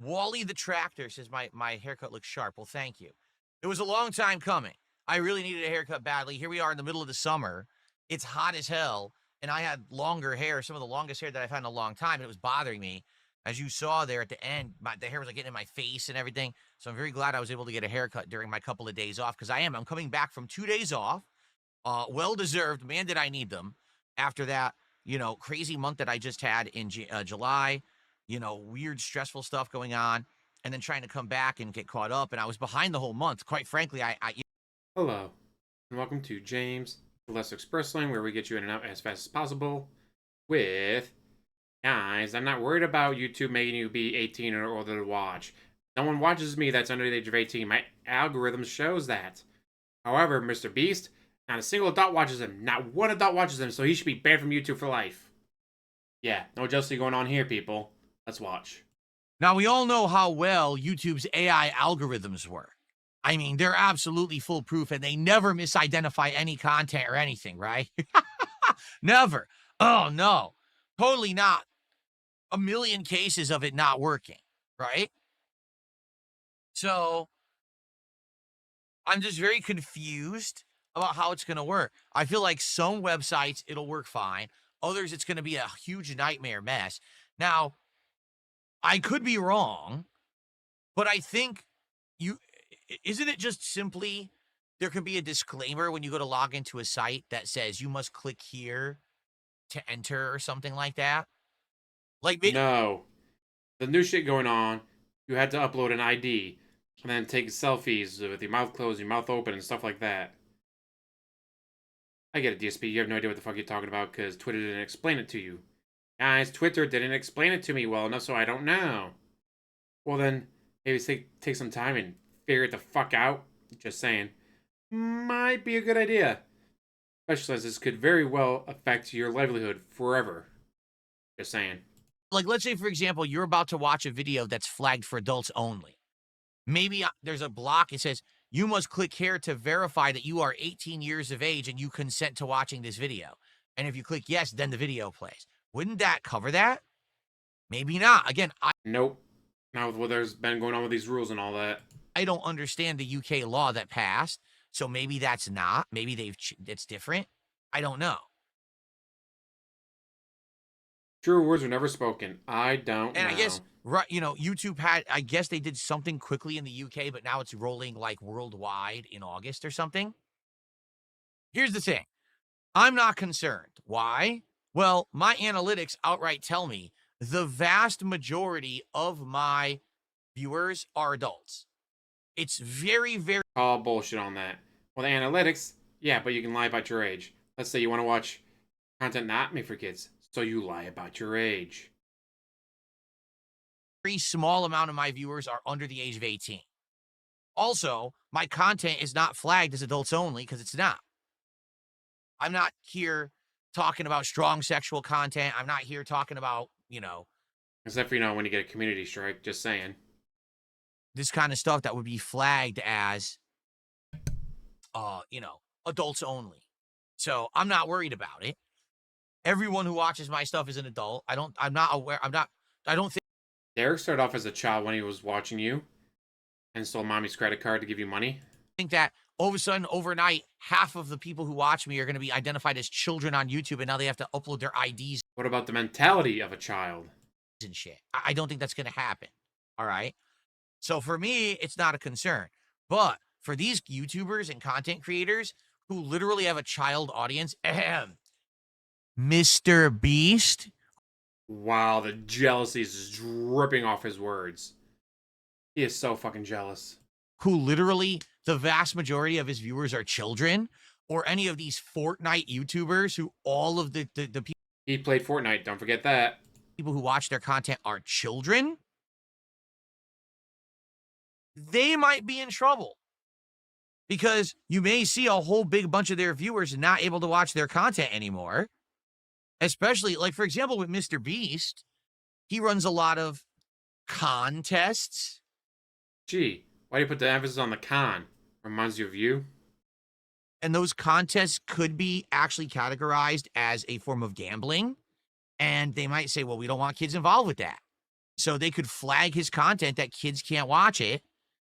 Wally the Tractor says my haircut looks sharp. Well, thank you. It was a long time coming. I really needed a haircut badly. Here we are in the middle of the summer. It's hot as hell, and I had longer hair, some of the longest hair that I've had in a long time, and it was bothering me. As you saw there at the end, the hair was like getting in my face and everything. So I'm very glad I was able to get a haircut during my couple of days off because I'm coming back from 2 days off. Well deserved. Man, did I need them. After that, crazy month that I just had in July, weird, stressful stuff going on, and then trying to come back and get caught up. And I was behind the whole month. Quite frankly, Hello, and welcome to James, the Less Express Lane, where we get you in and out as fast as possible with... Guys, I'm not worried about YouTube making you be 18 or older to watch. No one watches me that's under the age of 18. My algorithm shows that. However, mrbeast, not a single adult watches him. Not one adult watches him, so he should be banned from YouTube for life. Yeah, no jealousy going on here, people. Let's watch. Now, we all know how well YouTube's AI algorithms work. I mean, they're absolutely foolproof, and they never misidentify any content or anything, right? Never. Oh, no. Totally not. A million cases of it not working, right? So I'm just very confused about how it's going to work. I feel like some websites, it'll work fine. Others, it's going to be a huge nightmare mess. Now, I could be wrong, but I think isn't it just simply there can be a disclaimer when you go to log into a site that says you must click here to enter or something like that? Like, No. The new shit going on, you had to upload an ID and then take selfies with your mouth closed, your mouth open, and stuff like that. I get it, DSP. You have no idea what the fuck you're talking about because Twitter didn't explain it to you. Guys, Twitter didn't explain it to me well enough, so I don't know. Well, then, maybe take some time and figure it the fuck out. Just saying. Might be a good idea. Especially as this could very well affect your livelihood forever. Just saying. like, let's say, for example, you're about to watch a video that's flagged for adults only. Maybe there's a block. It says, you must click here to verify that you are 18 years of age and you consent to watching this video. And if you click yes, then the video plays. Wouldn't that cover that? Maybe not. Again, Nope. Now with what there's been going on with these rules and all that. I don't understand the UK law that passed. So maybe that's not. Maybe it's different. I don't know. True words were never spoken. I don't know. And I guess, right, YouTube I guess they did something quickly in the UK, but now it's rolling like worldwide in August or something. Here's the thing. I'm not concerned. Why? Well, my analytics outright tell me the vast majority of my viewers are adults. It's very, very... Call bullshit on that. Well, the analytics, yeah, but you can lie about your age. Let's say you want to watch content not made for kids, so you lie about your age. Very small amount of my viewers are under the age of 18. Also, my content is not flagged as adults only because it's not. I'm not here talking about strong sexual content. I'm not here talking about, Except for, when you get a community strike, just saying. this kind of stuff that would be flagged as, adults only. So I'm not worried about it. Everyone who watches my stuff is an adult. I don't think. Derek started off as a child when he was watching you and stole mommy's credit card to give you money. Think that all of a sudden, overnight, half of the people who watch me are going to be identified as children on YouTube, and now they have to upload their IDs. What about the mentality of a child? And shit. I don't think that's going to happen. All right. So for me, it's not a concern. But for these YouTubers and content creators who literally have a child audience, Mr. Beast. Wow, the jealousy is dripping off his words. He is so fucking jealous. Who literally, the vast majority of his viewers are children, or any of these Fortnite YouTubers who all of the people... He played Fortnite, don't forget that. People who watch their content are children, they might be in trouble. Because you may see a whole big bunch of their viewers not able to watch their content anymore. Especially, like, for example, with Mr. Beast, he runs a lot of contests. Gee, why do you put the emphasis on the con? Reminds you of you? And those contests could be actually categorized as a form of gambling. And they might say, well, we don't want kids involved with that. So they could flag his content that kids can't watch it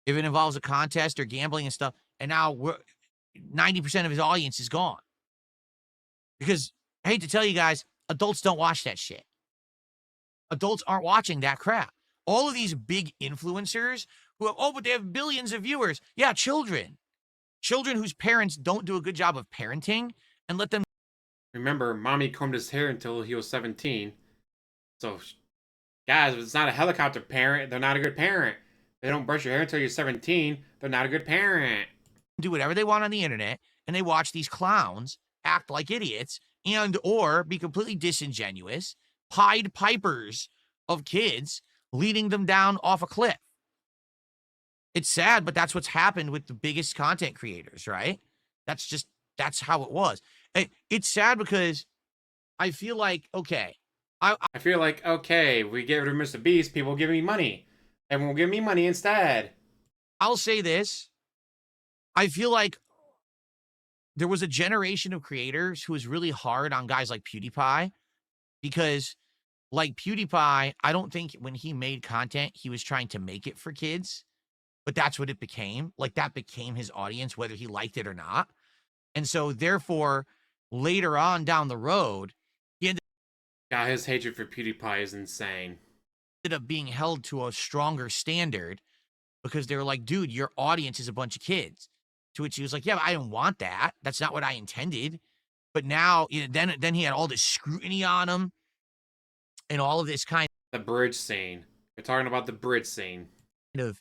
if it involves a contest or gambling and stuff. And now 90% of his audience is gone. Because I hate to tell you guys, adults don't watch that shit. Adults aren't watching that crap. All of these big influencers who have, but they have billions of viewers. Yeah, children. Children whose parents don't do a good job of parenting and let them. Remember, mommy combed his hair until he was 17. So, guys, if it's not a helicopter parent, they're not a good parent. They don't brush your hair until you're 17, they're not a good parent. Do whatever they want on the internet, and they watch these clowns act like idiots and or be completely disingenuous, Pied Pipers of kids, leading them down off a cliff. It's sad, but that's what's happened with the biggest content creators, right? That's how it was. It's sad because I feel like, okay, I feel like, okay, we get rid of mrbeast, people will give me money. Everyone will give me money instead. I'll say this. I feel like there was a generation of creators who was really hard on guys like PewDiePie because, like PewDiePie, I don't think when he made content, he was trying to make it for kids, but that's what it became. Like, that became his audience, whether he liked it or not. And so, therefore, later on down the road, he God, his hatred for PewDiePie is insane. ended up being held to a stronger standard because they were like, dude, your audience is a bunch of kids. To which he was like, yeah, but I didn't want that. That's not what I intended. But now, then he had all this scrutiny on him and all of this kind The bridge scene. You're talking about the bridge scene. of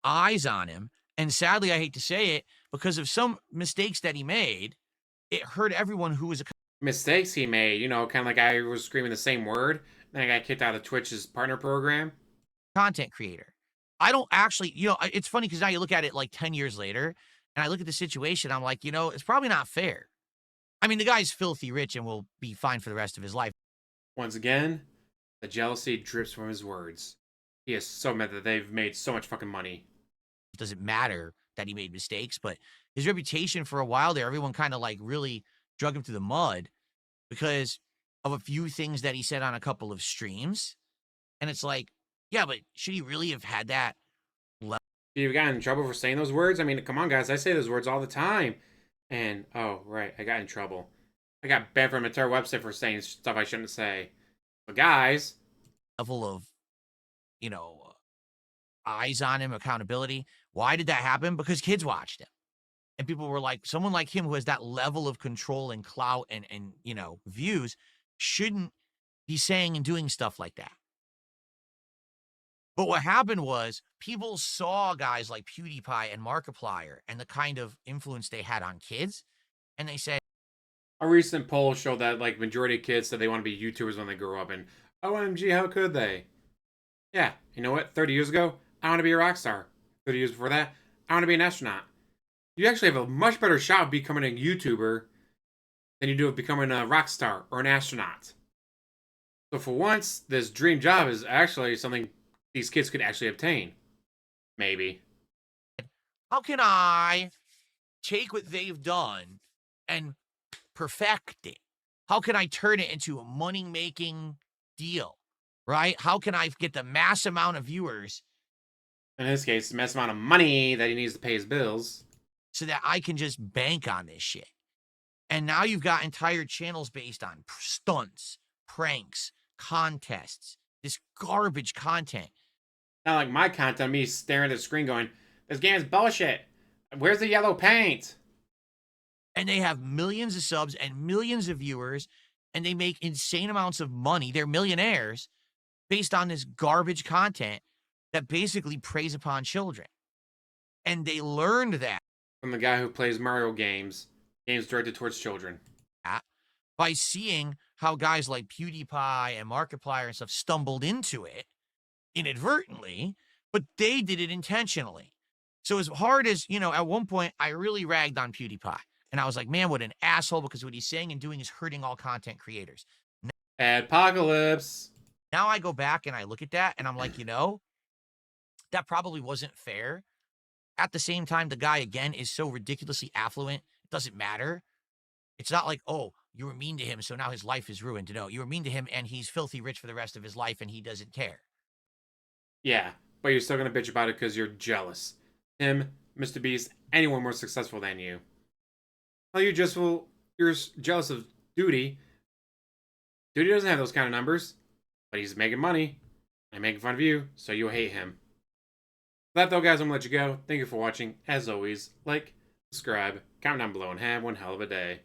eyes on him. And sadly, I hate to say it, because of some mistakes that he made, it hurt everyone who was a Mistakes he made, you know, kind of like I was screaming the same word, then I got kicked out of Twitch's partner program. content creator. I don't actually, it's funny because now you look at it like 10 years later, and I look at the situation, I'm like, it's probably not fair. I mean, the guy's filthy rich and will be fine for the rest of his life. Once again, the jealousy drips from his words. He is so mad that they've made so much fucking money. It doesn't matter that he made mistakes, but his reputation for a while there, everyone kind of like really drug him through the mud because of a few things that he said on a couple of streams. And it's like, yeah, but should he really have had that? You've gotten in trouble for saying those words? I mean, come on, guys. I say those words all the time. And, oh, right. I got in trouble. I got banned from an entire website for saying stuff I shouldn't say. But, guys. Level of, eyes on him, accountability. Why did that happen? Because kids watched him. And people were like, someone like him who has that level of control and clout and views shouldn't be saying and doing stuff like that. But what happened was people saw guys like PewDiePie and Markiplier and the kind of influence they had on kids, and they said, a recent poll showed that, like, majority of kids said they want to be YouTubers when they grow up, and OMG, how could they? Yeah, you know what? 30 years ago, I want to be a rock star. 30 years before that, I want to be an astronaut. You actually have a much better shot of becoming a YouTuber than you do of becoming a rock star or an astronaut. So for once, this dream job is actually something these kids could actually obtain. Maybe. how can I take what they've done and perfect it? How can I turn it into a money-making deal, right? How can I get the mass amount of viewers? In this case, the mass amount of money that he needs to pay his bills. So that I can just bank on this shit. And now you've got entire channels based on stunts, pranks, contests, this garbage content. Not like my content, me staring at the screen going, this game's bullshit. Where's the yellow paint? And they have millions of subs and millions of viewers, and they make insane amounts of money. They're millionaires based on this garbage content that basically preys upon children. And they learned that From the guy who plays Mario games directed towards children. by seeing how guys like PewDiePie and Markiplier and stuff stumbled into it inadvertently, but they did it intentionally. So as hard as, at one point, I really ragged on PewDiePie. And I was like, man, what an asshole, because what he's saying and doing is hurting all content creators. Adpocalypse. Now I go back and I look at that and I'm like, that probably wasn't fair. At the same time, the guy, again, is so ridiculously affluent, it doesn't matter. It's not like, oh, You were mean to him, so now his life is ruined. No, you were mean to him, and he's filthy rich for the rest of his life, and he doesn't care. Yeah, but you're still gonna bitch about it because you're jealous. Him, Mr. Beast, anyone more successful than you. Well, you're jealous of Duty. Duty doesn't have those kind of numbers, but he's making money. I'm making fun of you, so you'll hate him. With that though, guys, I'm gonna let you go. Thank you for watching. As always, like, subscribe, comment down below, and have one hell of a day.